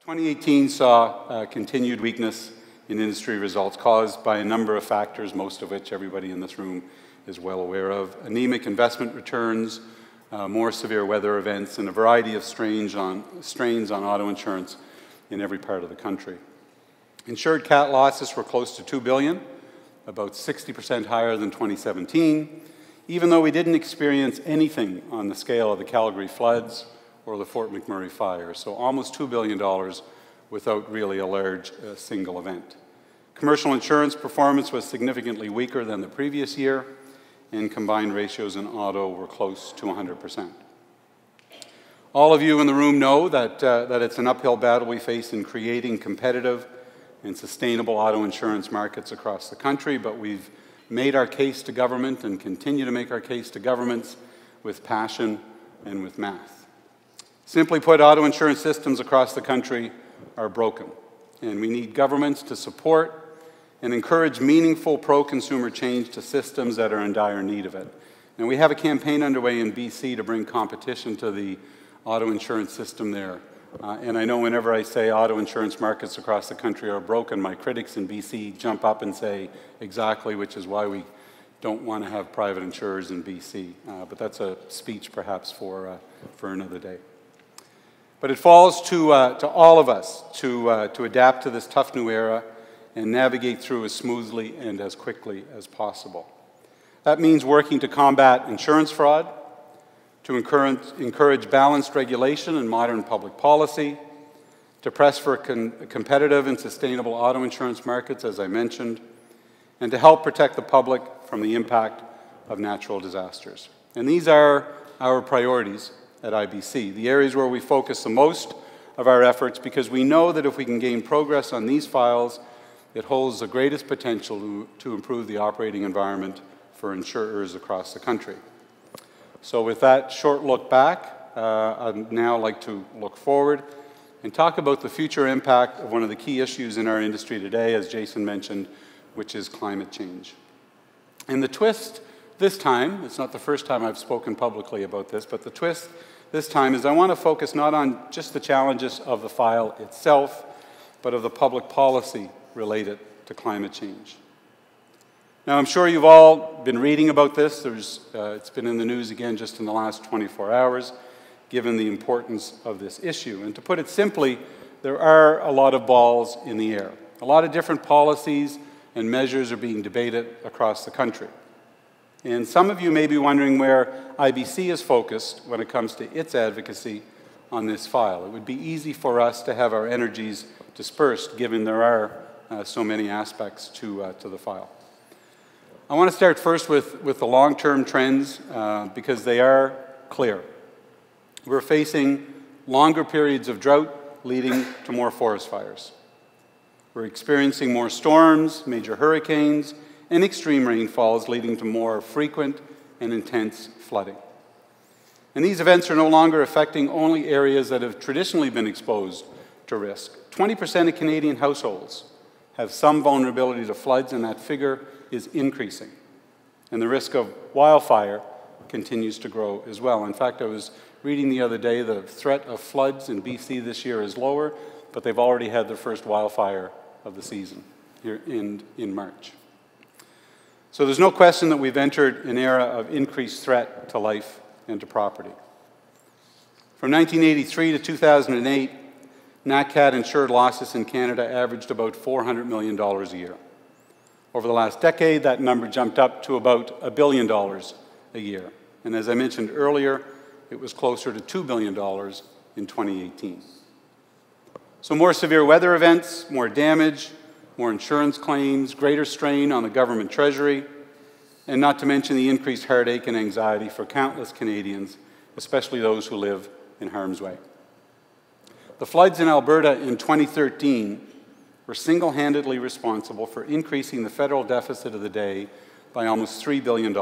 2018 saw continued weakness in industry results caused by a number of factors, most of which everybody in this room is well aware of. Anemic investment returns, more severe weather events, and a variety of strains on auto insurance in every part of the country. Insured cat losses were close to $2 billion, about 60% higher than 2017, even though we didn't experience anything on the scale of the Calgary floods or the Fort McMurray fire, so almost $2 billion without really a large single event. Commercial insurance performance was significantly weaker than the previous year, and combined ratios in auto were close to 100%. All of you in the room know that it's an uphill battle we face in creating competitive and sustainable auto insurance markets across the country, but we've made our case to government and continue to make our case to governments with passion and with math. Simply put, auto insurance systems across the country are broken, and we need governments to support and encourage meaningful pro-consumer change to systems that are in dire need of it. And we have a campaign underway in BC to bring competition to the auto insurance system there. And I know whenever I say auto insurance markets across the country are broken, my critics in BC jump up and say exactly, which is why we don't want to have private insurers in BC. But that's a speech perhaps for another day. But it falls to all of us to adapt to this tough new era and navigate through as smoothly and as quickly as possible. That means working to combat insurance fraud, to encourage balanced regulation and modern public policy, to press for competitive and sustainable auto insurance markets, as I mentioned, and to help protect the public from the impact of natural disasters. And these are our priorities at IBC, the areas where we focus the most of our efforts, because we know that if we can gain progress on these files, it holds the greatest potential to improve the operating environment for insurers across the country. So with that short look back, I'd now like to look forward and talk about the future impact of one of the key issues in our industry today, as Jason mentioned, which is climate change. And the twist this time, it's not the first time I've spoken publicly about this, but the twist this time is I want to focus not on just the challenges of the file itself, but of the public policy related to climate change. Now, I'm sure you've all been reading about this. It's been in the news again just in the last 24 hours, given the importance of this issue. And to put it simply, there are a lot of balls in the air. A lot of different policies and measures are being debated across the country. And some of you may be wondering where IBC is focused when it comes to its advocacy on this file. It would be easy for us to have our energies dispersed, given there are so many aspects to the file. I want to start first with the long-term trends because they are clear. We're facing longer periods of drought leading to more forest fires. We're experiencing more storms, major hurricanes, and extreme rainfalls leading to more frequent and intense flooding. And these events are no longer affecting only areas that have traditionally been exposed to risk. 20% of Canadian households have some vulnerability to floods, and that figure is increasing. And the risk of wildfire continues to grow as well. In fact, I was reading the other day the threat of floods in BC this year is lower, but they've already had their first wildfire of the season here in March. So there's no question that we've entered an era of increased threat to life and to property. From 1983 to 2008, NatCat insured losses in Canada averaged about $400 million a year. Over the last decade, that number jumped up to about $1 billion a year. And as I mentioned earlier, it was closer to $2 billion in 2018. So more severe weather events, more damage, more insurance claims, greater strain on the government treasury, and not to mention the increased heartache and anxiety for countless Canadians, especially those who live in harm's way. The floods in Alberta in 2013 were single-handedly responsible for increasing the federal deficit of the day by almost $3 billion.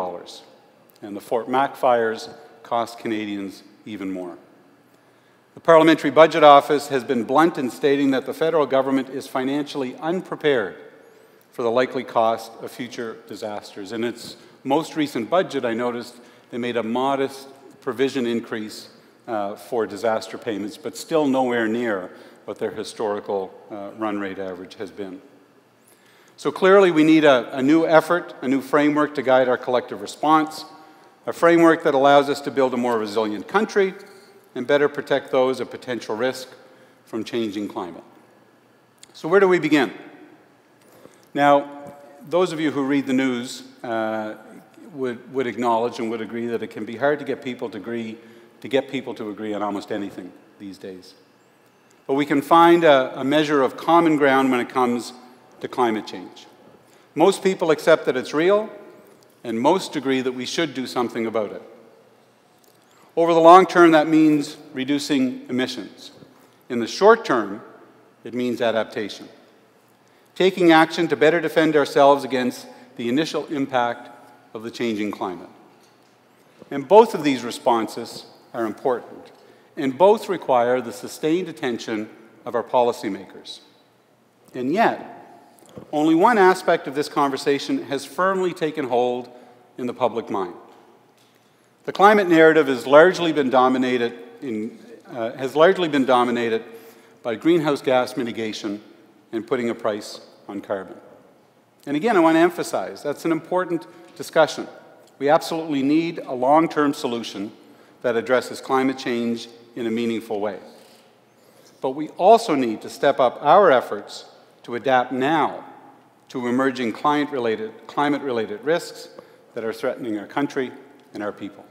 And the Fort Mac fires cost Canadians even more. The Parliamentary Budget Office has been blunt in stating that the federal government is financially unprepared for the likely cost of future disasters. In its most recent budget, I noticed they made a modest provision increase for disaster payments, but still nowhere near what their historical run rate average has been. So clearly we need a new effort, a new framework to guide our collective response, a framework that allows us to build a more resilient country and better protect those at potential risk from changing climate. So where do we begin? Now, those of you who read the news would acknowledge and would agree that it can be hard to get people to agree on almost anything these days. But we can find a measure of common ground when it comes to climate change. Most people accept that it's real, and most agree that we should do something about it. Over the long term, that means reducing emissions. In the short term, it means adaptation. Taking action to better defend ourselves against the initial impact of the changing climate. And both of these responses are important, and both require the sustained attention of our policymakers. And yet, only one aspect of this conversation has firmly taken hold in the public mind. The climate narrative has largely been dominated by greenhouse gas mitigation and putting a price on carbon. And again, I want to emphasize, that's an important discussion. We absolutely need a long-term solution that addresses climate change in a meaningful way. But we also need to step up our efforts to adapt now to emerging climate-related risks that are threatening our country and our people.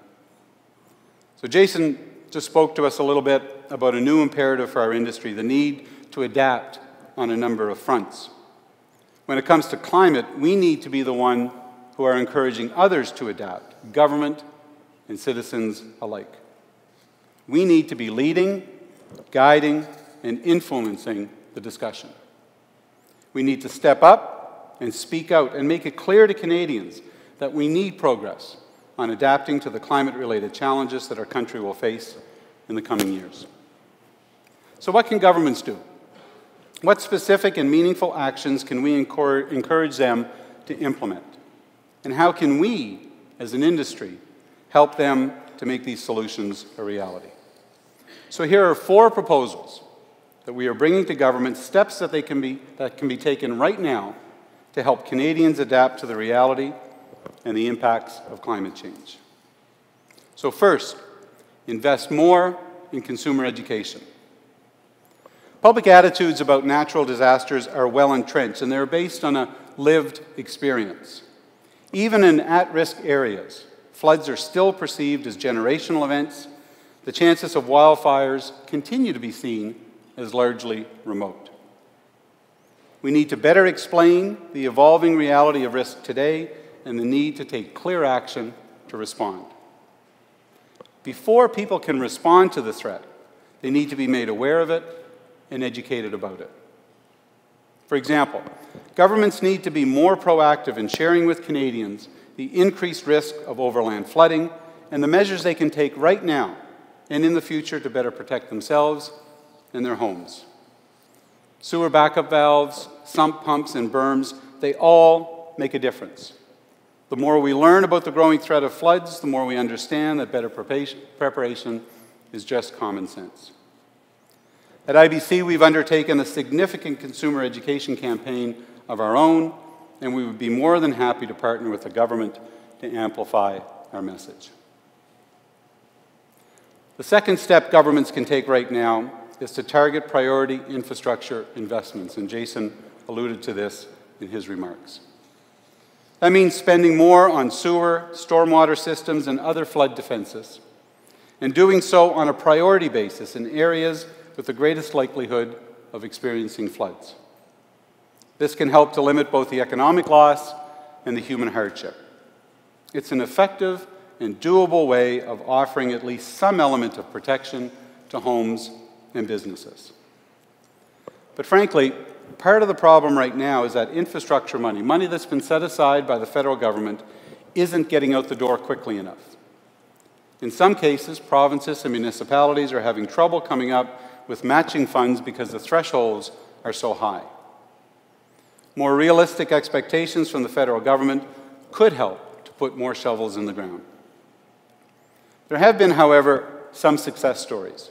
So Jason just spoke to us a little bit about a new imperative for our industry, the need to adapt on a number of fronts. When it comes to climate, we need to be the one who are encouraging others to adapt, government and citizens alike. We need to be leading, guiding, and influencing the discussion. We need to step up and speak out and make it clear to Canadians that we need progress on adapting to the climate-related challenges that our country will face in the coming years. So what can governments do? What specific and meaningful actions can we encourage them to implement? And how can we, as an industry, help them to make these solutions a reality? So here are 4 proposals that we are bringing to government, steps that can be taken right now to help Canadians adapt to the reality and the impacts of climate change. So first, invest more in consumer education. Public attitudes about natural disasters are well entrenched, and they're based on a lived experience. Even in at-risk areas, floods are still perceived as generational events. The chances of wildfires continue to be seen as largely remote. We need to better explain the evolving reality of risk today and the need to take clear action to respond. Before people can respond to the threat, they need to be made aware of it and educated about it. For example, governments need to be more proactive in sharing with Canadians the increased risk of overland flooding and the measures they can take right now and in the future to better protect themselves and their homes. Sewer backup valves, sump pumps, and berms, they all make a difference. The more we learn about the growing threat of floods, the more we understand that better preparation is just common sense. At IBC, we've undertaken a significant consumer education campaign of our own, and we would be more than happy to partner with the government to amplify our message. The second step governments can take right now is to target priority infrastructure investments, and Jason alluded to this in his remarks. That means spending more on sewer, stormwater systems, and other flood defenses, and doing so on a priority basis in areas with the greatest likelihood of experiencing floods. This can help to limit both the economic loss and the human hardship. It's an effective and doable way of offering at least some element of protection to homes and businesses. But frankly, part of the problem right now is that infrastructure money that's been set aside by the federal government, isn't getting out the door quickly enough. In some cases, provinces and municipalities are having trouble coming up with matching funds because the thresholds are so high. More realistic expectations from the federal government could help to put more shovels in the ground. There have been, however, some success stories.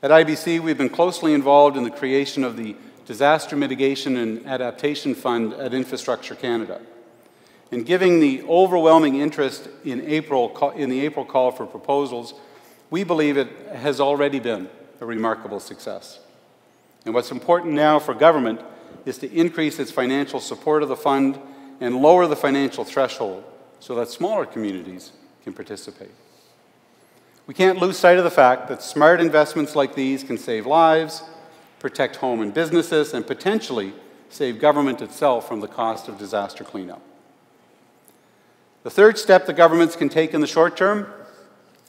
At IBC, we've been closely involved in the creation of the Disaster Mitigation and Adaptation Fund at Infrastructure Canada. And given the overwhelming interest in the April call for proposals, we believe it has already been a remarkable success. And what's important now for government is to increase its financial support of the fund and lower the financial threshold so that smaller communities can participate. We can't lose sight of the fact that smart investments like these can save lives, protect home and businesses, and potentially save government itself from the cost of disaster cleanup. The third step that governments can take in the short term,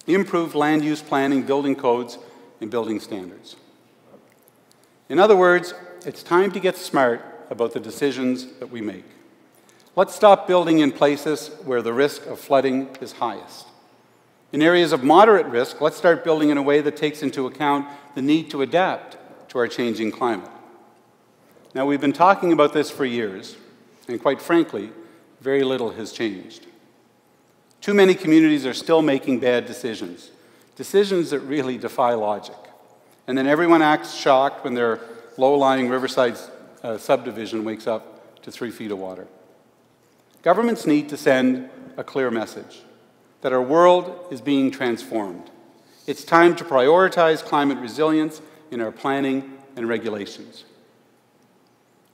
improved land use planning, building codes, and building standards. In other words, it's time to get smart about the decisions that we make. Let's stop building in places where the risk of flooding is highest. In areas of moderate risk, let's start building in a way that takes into account the need to adapt to our changing climate. Now, we've been talking about this for years, and quite frankly, very little has changed. Too many communities are still making bad decisions, decisions that really defy logic. And then everyone acts shocked when their low-lying riverside subdivision wakes up to 3 feet of water. Governments need to send a clear message that our world is being transformed. It's time to prioritize climate resilience in our planning and regulations.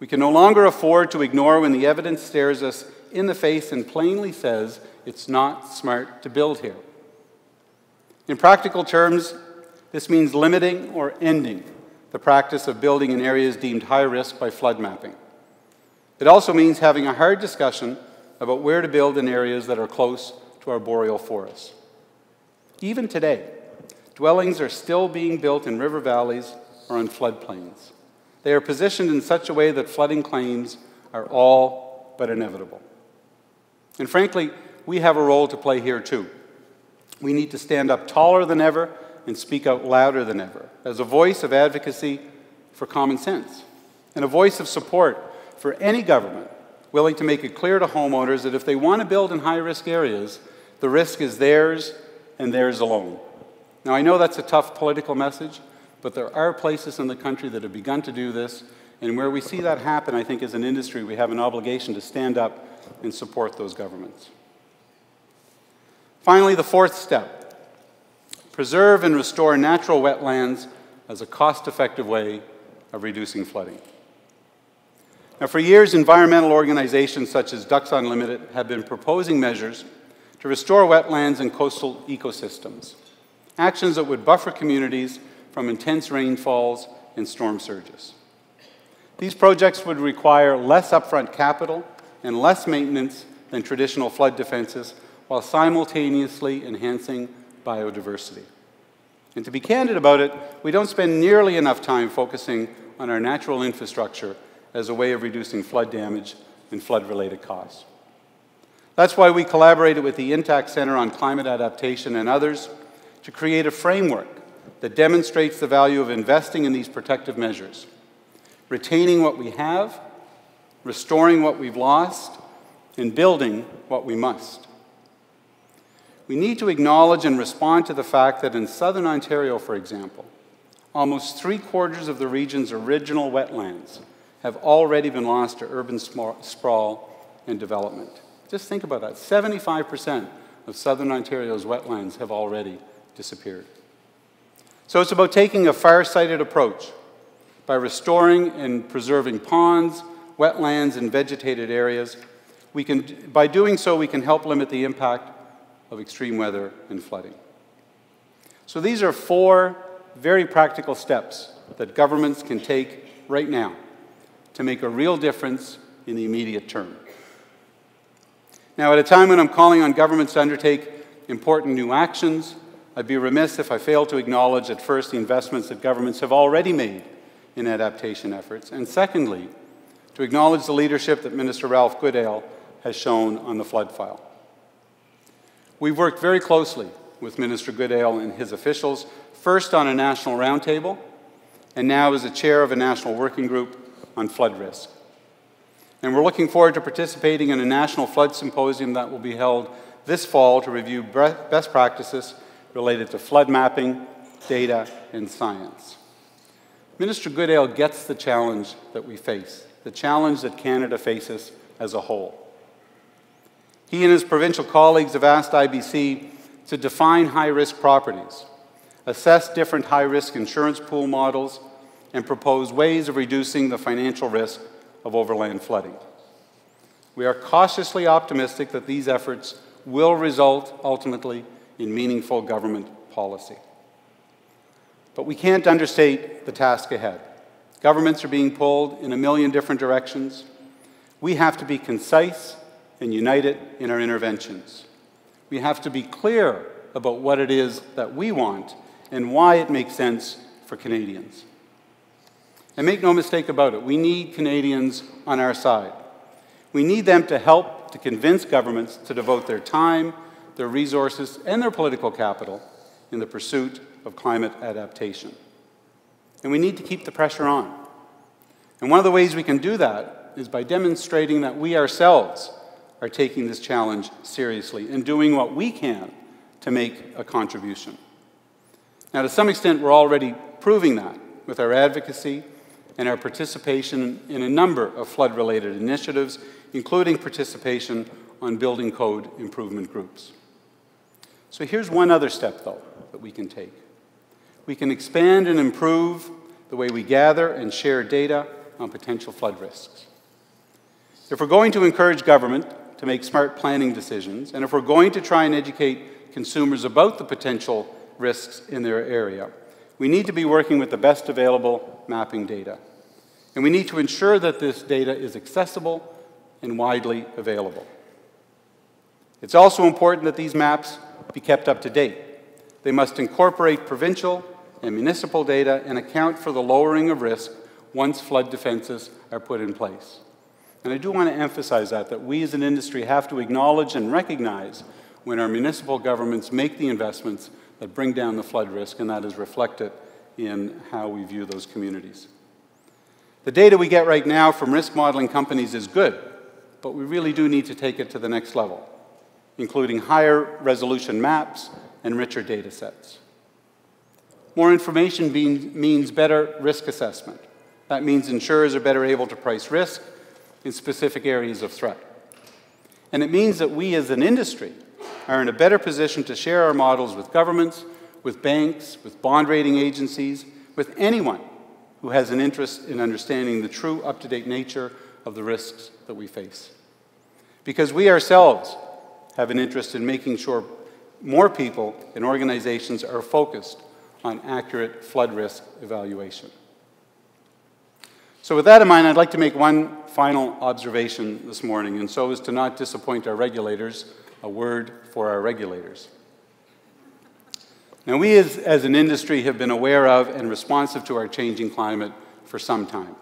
We can no longer afford to ignore when the evidence stares us in the face and plainly says it's not smart to build here. In practical terms, this means limiting or ending the practice of building in areas deemed high risk by flood mapping. It also means having a hard discussion about where to build in areas that are close to our boreal forests. Even today, dwellings are still being built in river valleys or on floodplains. They are positioned in such a way that flooding claims are all but inevitable. And frankly, we have a role to play here too. We need to stand up taller than ever and speak out louder than ever as a voice of advocacy for common sense and a voice of support for any government willing to make it clear to homeowners that if they want to build in high-risk areas, the risk is theirs and theirs alone. Now, I know that's a tough political message, but there are places in the country that have begun to do this, and where we see that happen, I think as an industry, we have an obligation to stand up and support those governments. Finally, the fourth step, preserve and restore natural wetlands as a cost-effective way of reducing flooding. Now, for years, environmental organizations such as Ducks Unlimited have been proposing measures to restore wetlands and coastal ecosystems, actions that would buffer communities from intense rainfalls and storm surges. These projects would require less upfront capital and less maintenance than traditional flood defenses, while simultaneously enhancing biodiversity. And to be candid about it, we don't spend nearly enough time focusing on our natural infrastructure as a way of reducing flood damage and flood-related costs. That's why we collaborated with the Intact Centre on Climate Adaptation and others to create a framework that demonstrates the value of investing in these protective measures, retaining what we have, restoring what we've lost, and building what we must. We need to acknowledge and respond to the fact that in southern Ontario, for example, almost 3/4 of the region's original wetlands have already been lost to urban sprawl and development. Just think about that. 75% of southern Ontario's wetlands have already disappeared. So it's about taking a far-sighted approach by restoring and preserving ponds, wetlands, and vegetated areas. By doing so, we can help limit the impact of extreme weather and flooding. So these are 4 very practical steps that governments can take right now to make a real difference in the immediate term. Now, at a time when I'm calling on governments to undertake important new actions, I'd be remiss if I failed to acknowledge at first the investments that governments have already made in adaptation efforts, and secondly, to acknowledge the leadership that Minister Ralph Goodale has shown on the flood file. We've worked very closely with Minister Goodale and his officials, first on a national roundtable, and now as the chair of a national working group on flood risk. And we're looking forward to participating in a national flood symposium that will be held this fall to review best practices related to flood mapping, data, and science. Minister Goodale gets the challenge that we face, the challenge that Canada faces as a whole. He and his provincial colleagues have asked IBC to define high-risk properties, assess different high-risk insurance pool models, and propose ways of reducing the financial risk of overland flooding. We are cautiously optimistic that these efforts will result ultimately in meaningful government policy. But we can't understate the task ahead. Governments are being pulled in a million different directions. We have to be concise and united in our interventions. We have to be clear about what it is that we want and why it makes sense for Canadians. And make no mistake about it, we need Canadians on our side. We need them to help to convince governments to devote their time, their resources, and their political capital in the pursuit of climate adaptation. And we need to keep the pressure on. And one of the ways we can do that is by demonstrating that we ourselves are taking this challenge seriously and doing what we can to make a contribution. Now, to some extent, we're already proving that with our advocacy and our participation in a number of flood-related initiatives, including participation on building code improvement groups. So here's one other step, though, that we can take. We can expand and improve the way we gather and share data on potential flood risks. If we're going to encourage government to make smart planning decisions, and if we're going to try and educate consumers about the potential risks in their area, we need to be working with the best available mapping data. And we need to ensure that this data is accessible and widely available. It's also important that these maps be kept up to date. They must incorporate provincial and municipal data and account for the lowering of risk once flood defenses are put in place. And I do want to emphasize that we as an industry have to acknowledge and recognize when our municipal governments make the investments that bring down the flood risk, and that is reflected in how we view those communities. The data we get right now from risk modeling companies is good, but we really do need to take it to the next level, including higher resolution maps and richer data sets. More information means better risk assessment. That means insurers are better able to price risk in specific areas of threat. And it means that we as an industry are in a better position to share our models with governments, with banks, with bond rating agencies, with anyone who has an interest in understanding the true up-to-date nature of the risks that we face. Because we ourselves have an interest in making sure more people and organizations are focused on accurate flood risk evaluation. So with that in mind, I'd like to make one final observation this morning, and so as to not disappoint our regulators, a word for our regulators. Now, we as an industry have been aware of and responsive to our changing climate for some time,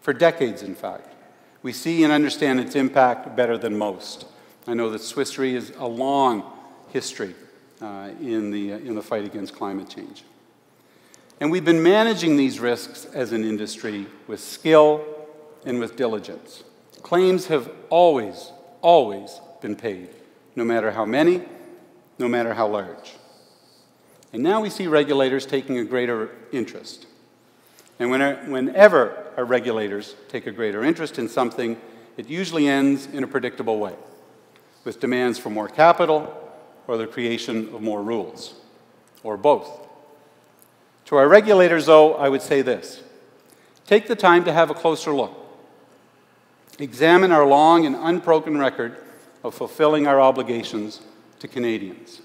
for decades, in fact. We see and understand its impact better than most. I know that Swiss Re has a long history in the fight against climate change. And we've been managing these risks as an industry with skill and with diligence. Claims have always been paid, no matter how many, no matter how large. And now we see regulators taking a greater interest. And whenever our regulators take a greater interest in something, it usually ends in a predictable way, with demands for more capital or the creation of more rules, or both. To our regulators, though, I would say this: take the time to have a closer look. Examine our long and unbroken record of fulfilling our obligations to Canadians.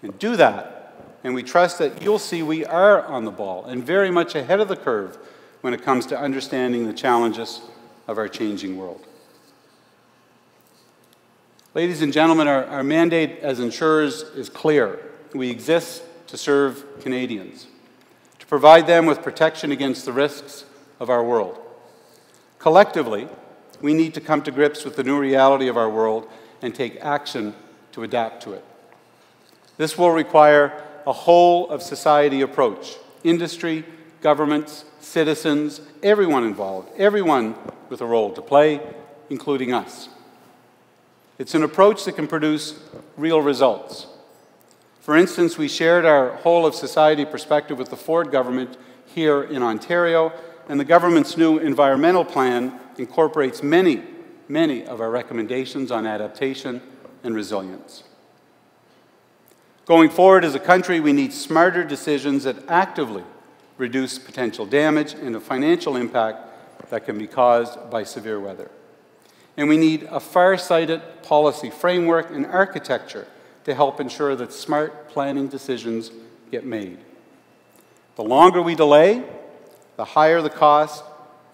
And do that, and we trust that you'll see we are on the ball and very much ahead of the curve when it comes to understanding the challenges of our changing world. Ladies and gentlemen, our mandate as insurers is clear. We exist to serve Canadians, to provide them with protection against the risks of our world. Collectively, we need to come to grips with the new reality of our world and take action to adapt to it. This will require a whole-of-society approach: industry, governments, citizens, everyone involved, everyone with a role to play, including us. It's an approach that can produce real results. For instance, we shared our whole-of-society perspective with the Ford government here in Ontario, and the government's new environmental plan incorporates many of our recommendations on adaptation and resilience. Going forward as a country, we need smarter decisions that actively reduce potential damage and the financial impact that can be caused by severe weather. And we need a far-sighted policy framework and architecture to help ensure that smart planning decisions get made. The longer we delay, the higher the cost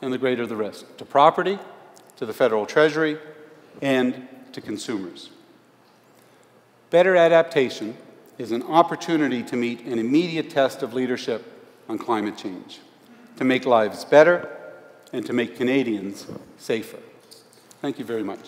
and the greater the risk to property, to the federal treasury, and to consumers. Better adaptation is an opportunity to meet an immediate test of leadership on climate change, to make lives better and to make Canadians safer. Thank you very much.